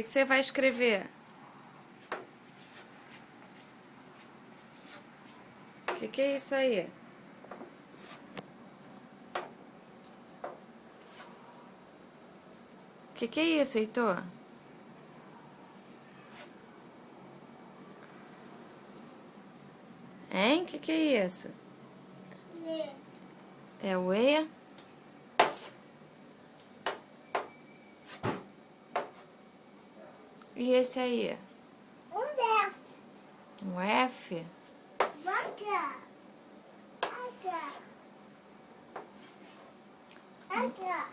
que você vai escrever? O que é isso aí? O que é isso, Heitor? Hein? O que é isso? É o E? E esse aí? Um F?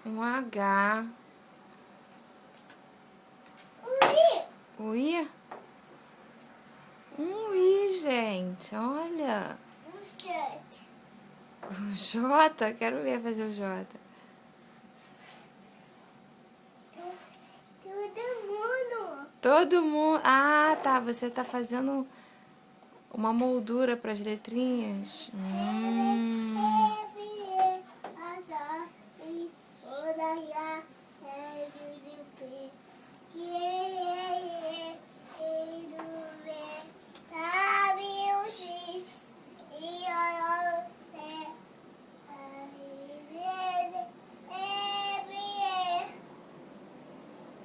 Um H. O I? Um I, gente. Olha. O J? Quero ver fazer o J. Todo mundo. Ah, tá. Você tá fazendo uma moldura para as letrinhas.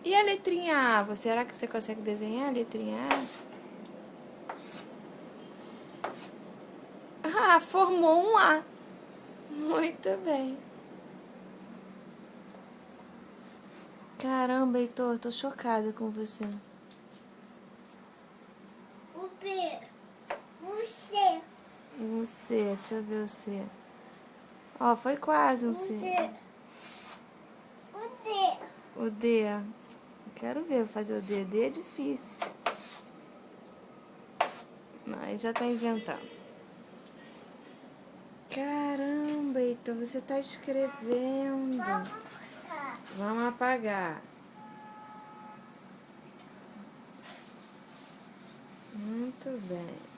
E a letrinha A? Será que você consegue desenhar a letrinha A? Ah, formou um A. Muito bem. Caramba, Heitor, tô chocada com você. O P. O C. O C, deixa eu ver o C. Ó, foi quase um C. O D. O D. Quero ver fazer o D. D é difícil. Mas já tá inventando. Caramba, Heitor, você tá escrevendo. Vamos apagar. Muito bem.